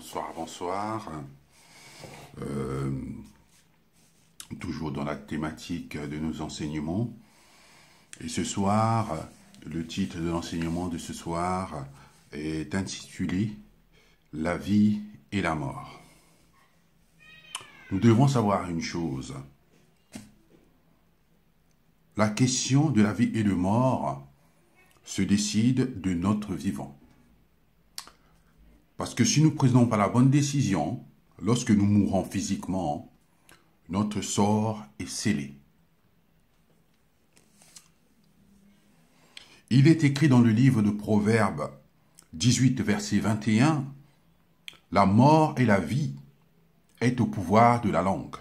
Bonsoir, bonsoir. Toujours dans la thématique de nos enseignements. Et ce soir, le titre de l'enseignement de ce soir est intitulé « La vie et la mort ». Nous devons savoir une chose. La question de la vie et de mort se décide de notre vivant. Parce que si nous ne prenons pas la bonne décision, lorsque nous mourrons physiquement, notre sort est scellé. Il est écrit dans le livre de Proverbes 18, verset 21, « La mort et la vie est au pouvoir de la langue.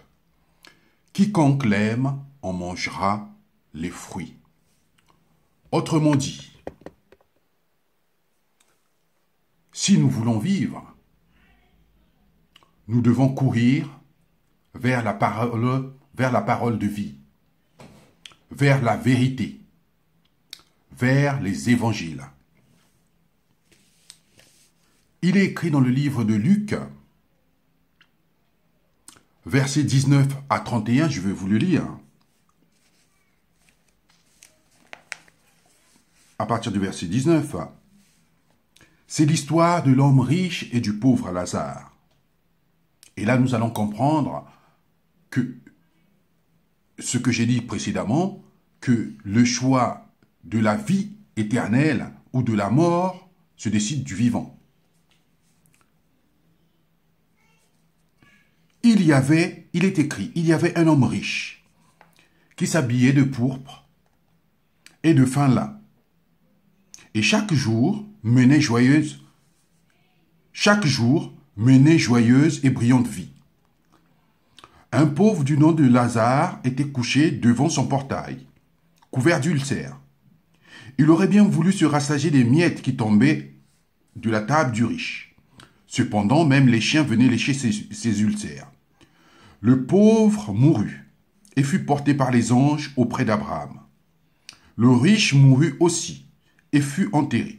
Quiconque l'aime en mangera les fruits. » Autrement dit, si nous voulons vivre, nous devons courir vers la parole de vie, vers la vérité, vers les évangiles. Il est écrit dans le livre de Luc, versets 19 à 31, je vais vous le lire. À partir du verset 19, c'est l'histoire de l'homme riche et du pauvre Lazare. Et là, nous allons comprendre que ce que j'ai dit précédemment, que le choix de la vie éternelle ou de la mort se décide du vivant. Il est écrit, il y avait un homme riche qui s'habillait de pourpre et de fin lin. Et chaque jour menait joyeuse et brillante vie. Un pauvre du nom de Lazare était couché devant son portail, couvert d'ulcères. Il aurait bien voulu se rassasier des miettes qui tombaient de la table du riche. Cependant, même les chiens venaient lécher ses ulcères. Le pauvre mourut et fut porté par les anges auprès d'Abraham. Le riche mourut aussi et fut enterré.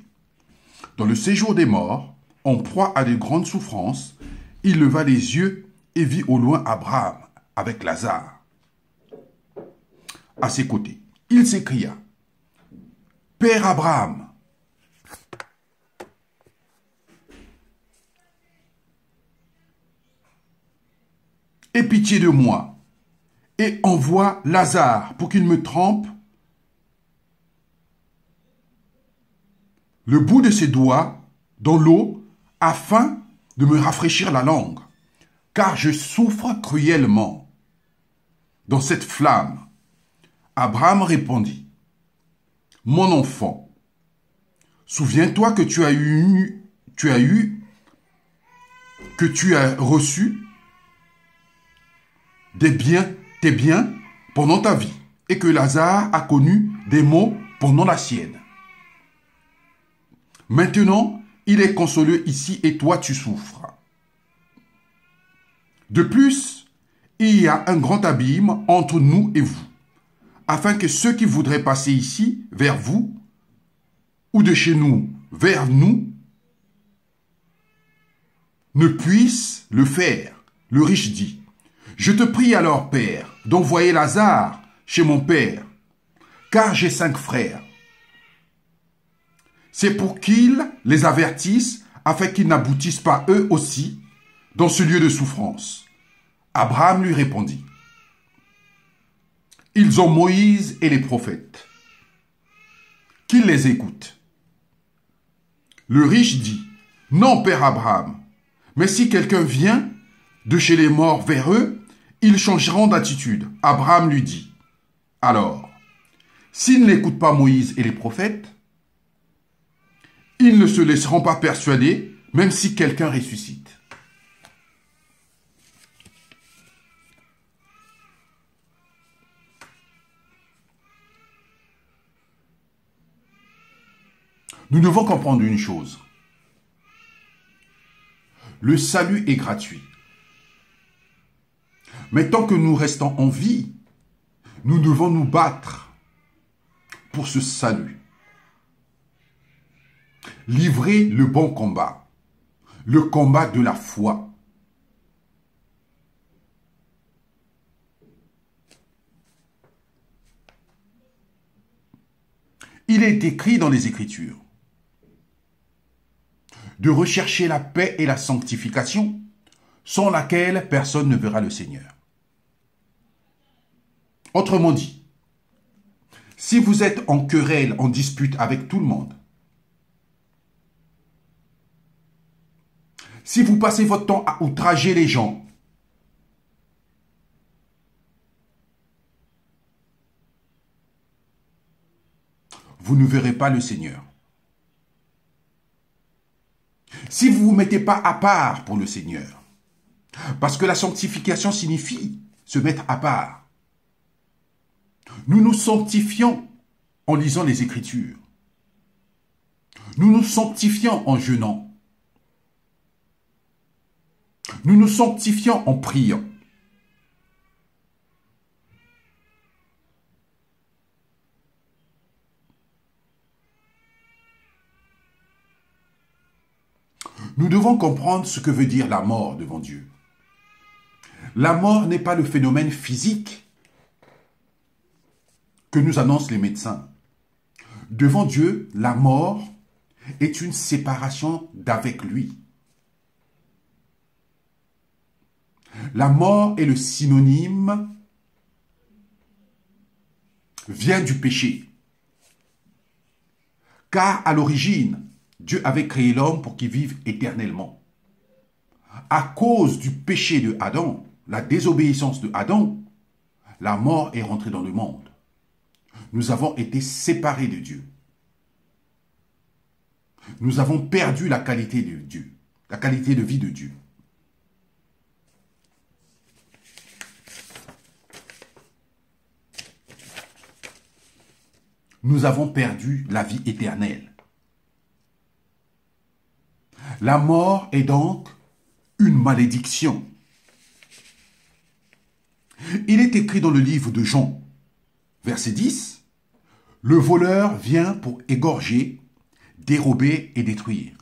Dans le séjour des morts, en proie à de grandes souffrances, il leva les yeux et vit au loin Abraham avec Lazare à ses côtés. Il s'écria, « Père Abraham, aie pitié de moi et envoie Lazare pour qu'il me trempe le bout de ses doigts dans l'eau afin de me rafraîchir la langue, car je souffre cruellement dans cette flamme. » Abraham répondit, « Mon enfant, souviens-toi que tu as reçu tes biens pendant ta vie, et que Lazare a connu des maux pendant la sienne. Maintenant, il est consolé ici et toi tu souffres. De plus, il y a un grand abîme entre nous et vous, afin que ceux qui voudraient passer ici vers vous, ou de chez nous vers nous, ne puissent le faire. » Le riche dit, « Je te prie alors, Père, d'envoyer Lazare chez mon père, car j'ai 5 frères. C'est pour qu'ils les avertissent, afin qu'ils n'aboutissent pas eux aussi dans ce lieu de souffrance. » Abraham lui répondit, « Ils ont Moïse et les prophètes. Qu'ils les écoutent. » Le riche dit, « Non, Père Abraham, mais si quelqu'un vient de chez les morts vers eux, ils changeront d'attitude. » Abraham lui dit, « Alors, s'ils n'écoutent pas Moïse et les prophètes, ils ne se laisseront pas persuader, même si quelqu'un ressuscite. » Nous devons comprendre une chose. Le salut est gratuit. Mais tant que nous restons en vie, nous devons nous battre pour ce salut. Livrer le bon combat. le combat de la foi. Il est écrit dans les Écritures de rechercher la paix et la sanctification, sans laquelle personne ne verra le Seigneur. Autrement dit, si vous êtes en querelle, en dispute avec tout le monde, si vous passez votre temps à outrager les gens, vous ne verrez pas le Seigneur. Si vous ne vous mettez pas à part pour le Seigneur, parce que la sanctification signifie se mettre à part. Nous nous sanctifions en lisant les Écritures. Nous nous sanctifions en jeûnant. Nous nous sanctifions en priant. Nous devons comprendre ce que veut dire la mort devant Dieu. La mort n'est pas le phénomène physique que nous annoncent les médecins. Devant Dieu, la mort est une séparation d'avec lui. La mort est le synonyme, vient du péché. Car à l'origine, Dieu avait créé l'homme pour qu'il vive éternellement. À cause du péché de Adam, la désobéissance de Adam, la mort est rentrée dans le monde. Nous avons été séparés de Dieu. Nous avons perdu la qualité de Dieu, la qualité de vie de Dieu. Nous avons perdu la vie éternelle. La mort est donc une malédiction. Il est écrit dans le livre de Jean, verset 10, « Le voleur vient pour égorger, dérober et détruire.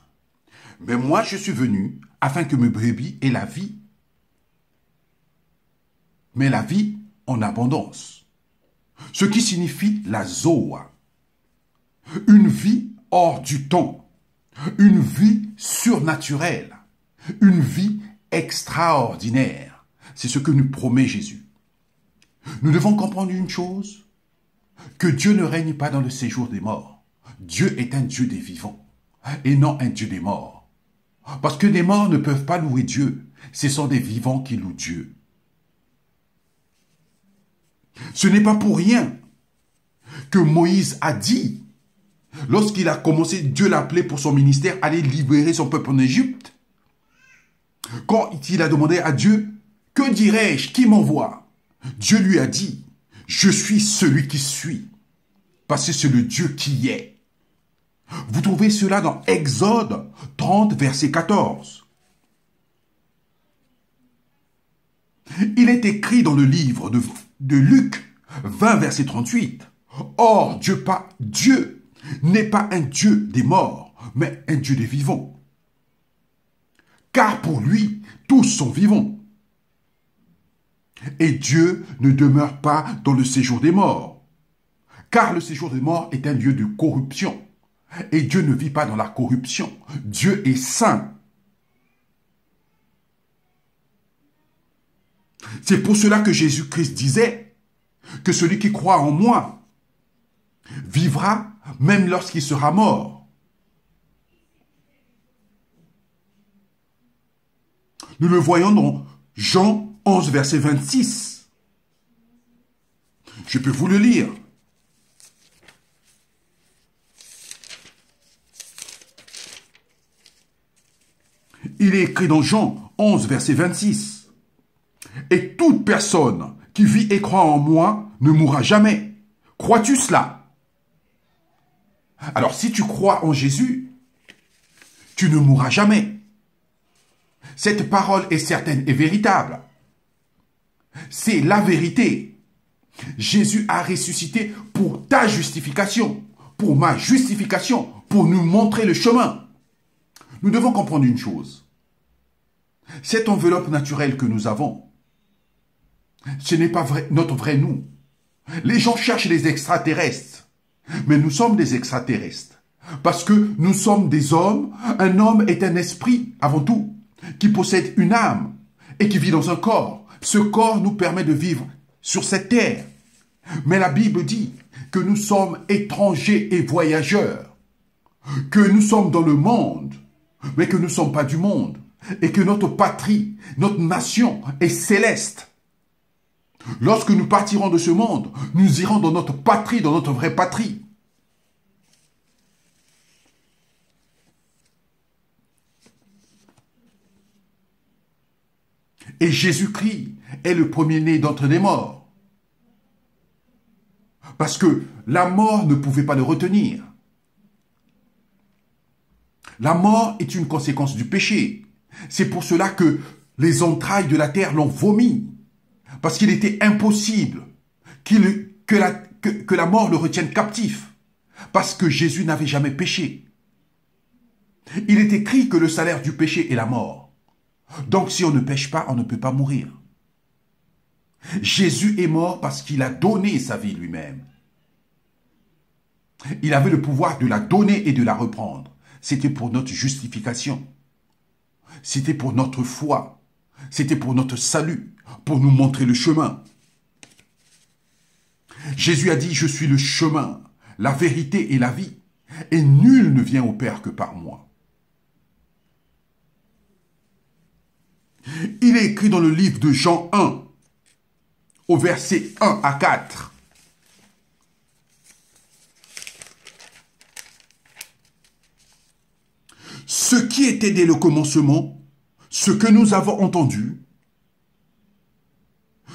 Mais moi je suis venu afin que mes brebis aient la vie, mais la vie en abondance. » Ce qui signifie la Zoa, une vie hors du temps. Une vie surnaturelle, une vie extraordinaire. C'est ce que nous promet Jésus. Nous devons comprendre une chose, que Dieu ne règne pas dans le séjour des morts. Dieu est un Dieu des vivants et non un Dieu des morts. Parce que les morts ne peuvent pas louer Dieu, ce sont des vivants qui louent Dieu. Ce n'est pas pour rien que Moïse a dit, lorsqu'il a commencé, Dieu l'a appelé pour son ministère, aller libérer son peuple en Égypte. Quand il a demandé à Dieu, que dirais-je, qui m'envoie? Dieu lui a dit, je suis celui qui suis, parce que c'est le Dieu qui est. Vous trouvez cela dans Exode 30, verset 14. Il est écrit dans le livre de Luc 20, verset 38. Or, Dieu n'est pas un Dieu des morts, mais un Dieu des vivants. Car pour lui, tous sont vivants. Et Dieu ne demeure pas dans le séjour des morts. Car le séjour des morts est un lieu de corruption. Et Dieu ne vit pas dans la corruption. Dieu est saint. C'est pour cela que Jésus-Christ disait que celui qui croit en moi vivra même lorsqu'il sera mort. Nous le voyons dans Jean 11, verset 26. Je peux vous le lire. Il est écrit dans Jean 11, verset 26. Et toute personne qui vit et croit en moi ne mourra jamais. Crois-tu cela? Alors, si tu crois en Jésus, tu ne mourras jamais. Cette parole est certaine et véritable. C'est la vérité. Jésus a ressuscité pour ta justification, pour ma justification, pour nous montrer le chemin. Nous devons comprendre une chose. Cette enveloppe naturelle que nous avons, ce n'est pas notre vrai nous. Les gens cherchent les extraterrestres, mais nous sommes des extraterrestres. Parce que nous sommes des hommes. Un homme est un esprit, avant tout, qui possède une âme et qui vit dans un corps. Ce corps nous permet de vivre sur cette terre. Mais la Bible dit que nous sommes étrangers et voyageurs, que nous sommes dans le monde, mais que nous ne sommes pas du monde, et que notre patrie, notre nation est céleste. Lorsque nous partirons de ce monde, nous irons dans notre patrie, dans notre vraie patrie. Et Jésus-Christ est le premier-né d'entre les morts. Parce que la mort ne pouvait pas le retenir. La mort est une conséquence du péché. C'est pour cela que les entrailles de la terre l'ont vomi. Parce qu'il était impossible que la mort le retienne captif. Parce que Jésus n'avait jamais péché. Il est écrit que le salaire du péché est la mort. Donc si on ne pêche pas, on ne peut pas mourir. Jésus est mort parce qu'il a donné sa vie lui-même. Il avait le pouvoir de la donner et de la reprendre. C'était pour notre justification. C'était pour notre foi. C'était pour notre salut, pour nous montrer le chemin. Jésus a dit, je suis le chemin, la vérité et la vie, et nul ne vient au Père que par moi. Il est écrit dans le livre de Jean 1, au verset 1 à 4. Ce qui était dès le commencement, ce que nous avons entendu,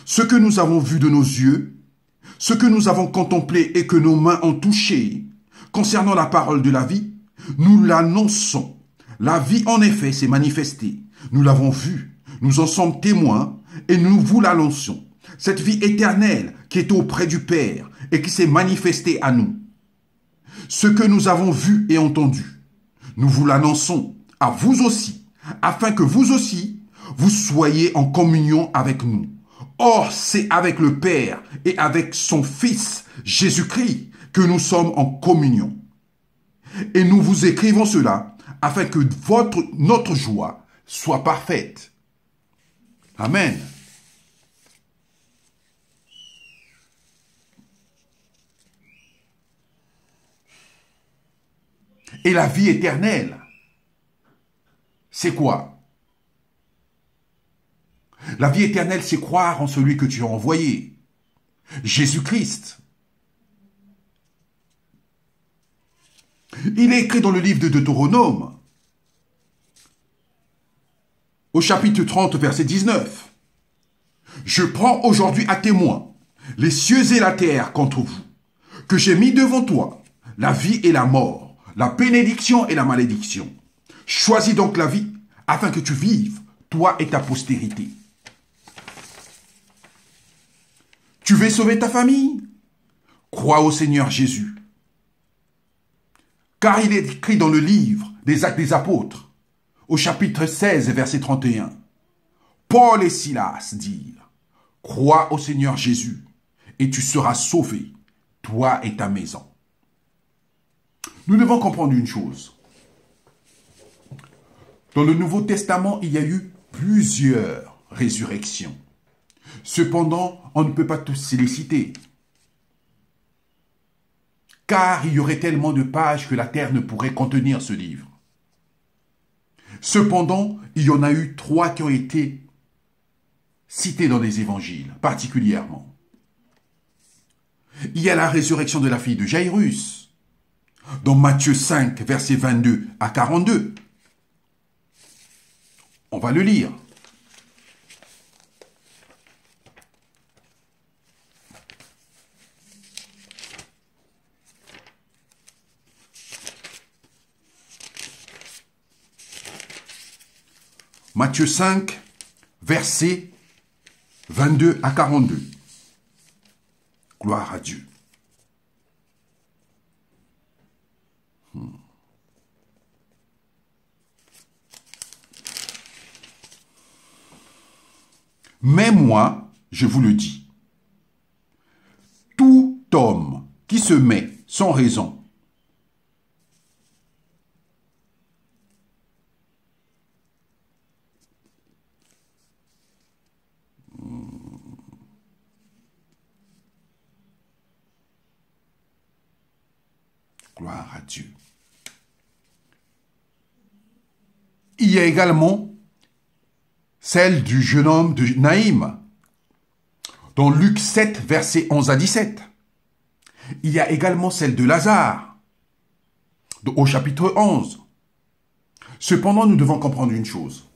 ce que nous avons vu de nos yeux, ce que nous avons contemplé et que nos mains ont touché, concernant la parole de la vie, nous l'annonçons. La vie, en effet, s'est manifestée. Nous l'avons vue, nous en sommes témoins et nous vous l'annonçons. Cette vie éternelle qui est auprès du Père et qui s'est manifestée à nous. Ce que nous avons vu et entendu, nous vous l'annonçons à vous aussi, afin que vous aussi, vous soyez en communion avec nous. Or, c'est avec le Père et avec son Fils, Jésus-Christ, que nous sommes en communion. Et nous vous écrivons cela, afin que notre joie soit parfaite. Amen. Et la vie éternelle, c'est quoi? La vie éternelle, c'est croire en celui que tu as envoyé, Jésus-Christ. Il est écrit dans le livre de Deutéronome, au chapitre 30, verset 19. Je prends aujourd'hui à témoin les cieux et la terre contre vous, que j'ai mis devant toi la vie et la mort, la bénédiction et la malédiction. Choisis donc la vie, afin que tu vives, toi et ta postérité. Tu veux sauver ta famille? Crois au Seigneur Jésus. Car il est écrit dans le livre des Actes des Apôtres, au chapitre 16, verset 31. Paul et Silas dirent, crois au Seigneur Jésus, et tu seras sauvé, toi et ta maison. Nous devons comprendre une chose. Dans le Nouveau Testament, il y a eu plusieurs résurrections. Cependant, on ne peut pas tous les citer. Car il y aurait tellement de pages que la terre ne pourrait contenir ce livre. Cependant, il y en a eu 3 qui ont été cités dans les évangiles, particulièrement. Il y a la résurrection de la fille de Jairus, dans Matthieu 5, versets 22 à 42. On va le lire. Matthieu 5, versets 22 à 42. Gloire à Dieu. Mais moi, je vous le dis, tout homme qui se met sans raison gloire à Dieu. Il y a également celle du jeune homme de Naïm, dans Luc 7, versets 11 à 17. Il y a également celle de Lazare, au chapitre 11. Cependant, nous devons comprendre une chose.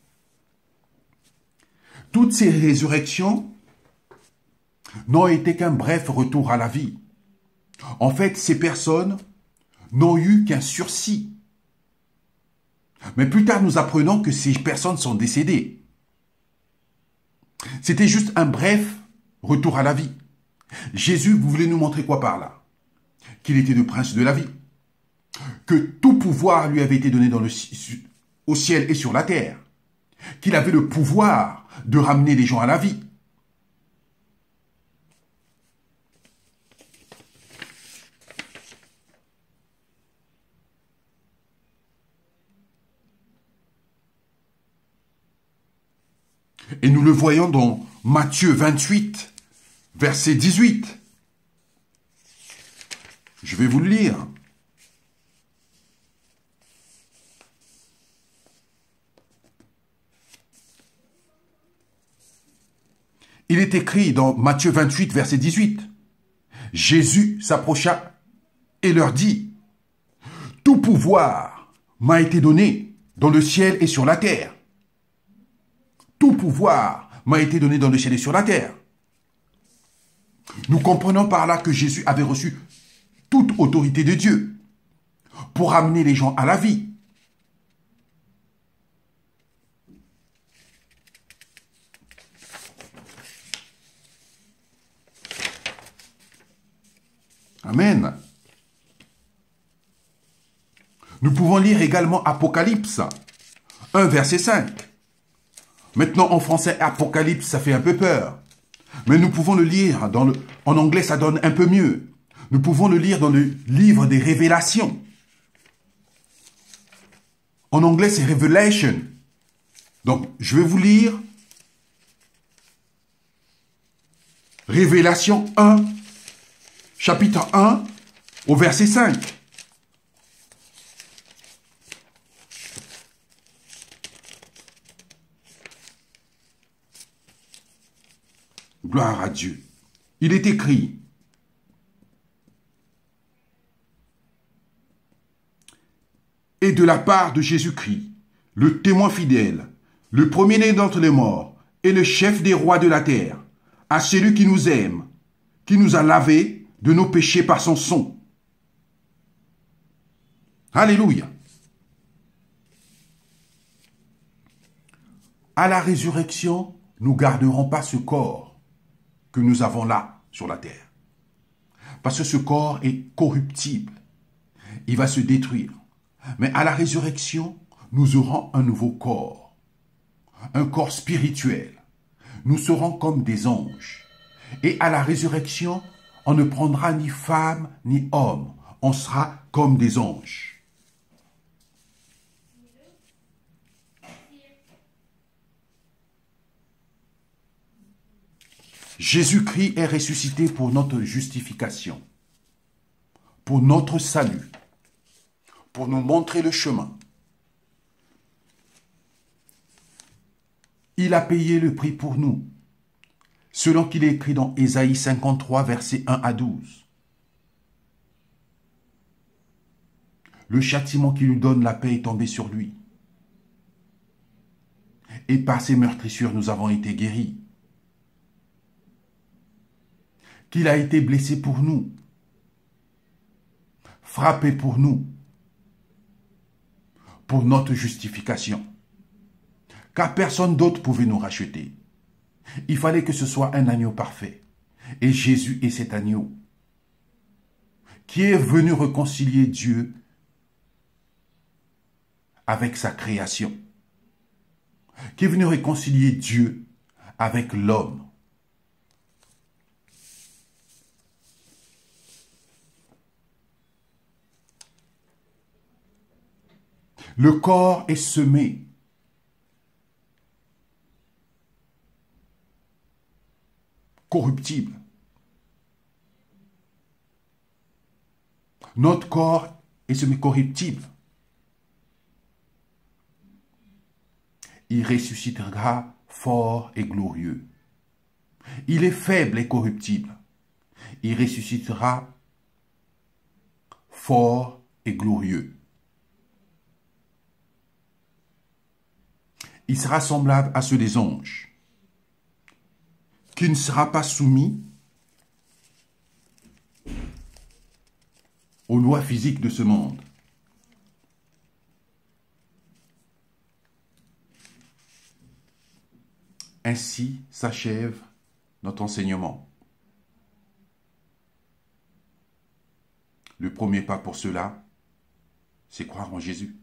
Toutes ces résurrections n'ont été qu'un bref retour à la vie. En fait, ces personnes n'ont eu qu'un sursis. Mais plus tard, nous apprenons que ces personnes sont décédées. C'était juste un bref retour à la vie. Jésus voulait nous montrer quoi par là? Qu'il était le prince de la vie. Que tout pouvoir lui avait été donné au ciel et sur la terre. Qu'il avait le pouvoir de ramener les gens à la vie. Et nous le voyons dans Matthieu 28, verset 18. Je vais vous le lire. Il est écrit dans Matthieu 28, verset 18. Jésus s'approcha et leur dit, « Tout pouvoir m'a été donné dans le ciel et sur la terre. Tout pouvoir m'a été donné dans le ciel et sur la terre. » Nous comprenons par là que Jésus avait reçu toute autorité de Dieu pour amener les gens à la vie. Amen. Nous pouvons lire également Apocalypse 1, verset 5. Maintenant, en français, Apocalypse, ça fait un peu peur. Mais nous pouvons le lire, en anglais, ça donne un peu mieux. Nous pouvons le lire dans le livre des Révélations. En anglais, c'est Revelation. Donc, je vais vous lire Révélation 1, chapitre 1, au verset 5. Gloire à Dieu. Il est écrit, « Et de la part de Jésus-Christ, le témoin fidèle, le premier-né d'entre les morts et le chef des rois de la terre, à celui qui nous aime, qui nous a lavés de nos péchés par son sang. » Alléluia. À la résurrection, nous ne garderons pas ce corps que nous avons là sur la terre. Parce que ce corps est corruptible. Il va se détruire. Mais à la résurrection, nous aurons un nouveau corps. Un corps spirituel. Nous serons comme des anges. Et à la résurrection, on ne prendra ni femme ni homme. On sera comme des anges. Jésus-Christ est ressuscité pour notre justification, pour notre salut, pour nous montrer le chemin. Il a payé le prix pour nous, selon qu'il est écrit dans Ésaïe 53, versets 1 à 12. Le châtiment qui lui donne la paix est tombé sur lui. Et par ses meurtrissures, nous avons été guéris. Qu'il a été blessé pour nous, frappé pour nous, pour notre justification. Car personne d'autre pouvait nous racheter. Il fallait que ce soit un agneau parfait. Et Jésus est cet agneau qui est venu réconcilier Dieu avec sa création, qui est venu réconcilier Dieu avec l'homme. Le corps est semé. Corruptible. Notre corps est semé corruptible. Il ressuscitera fort et glorieux. Il est faible et corruptible. Il ressuscitera fort et glorieux. Il sera semblable à ceux des anges, qui ne sera pas soumis aux lois physiques de ce monde. Ainsi s'achève notre enseignement. Le premier pas pour cela, c'est croire en Jésus.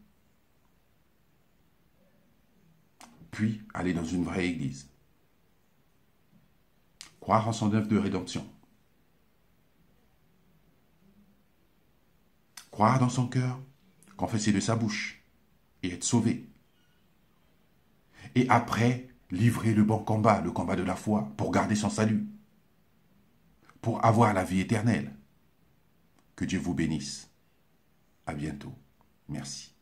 Puis aller dans une vraie église. Croire en son œuvre de rédemption. Croire dans son cœur, confesser de sa bouche et être sauvé. Et après, livrer le bon combat, le combat de la foi, pour garder son salut, pour avoir la vie éternelle. Que Dieu vous bénisse. À bientôt. Merci.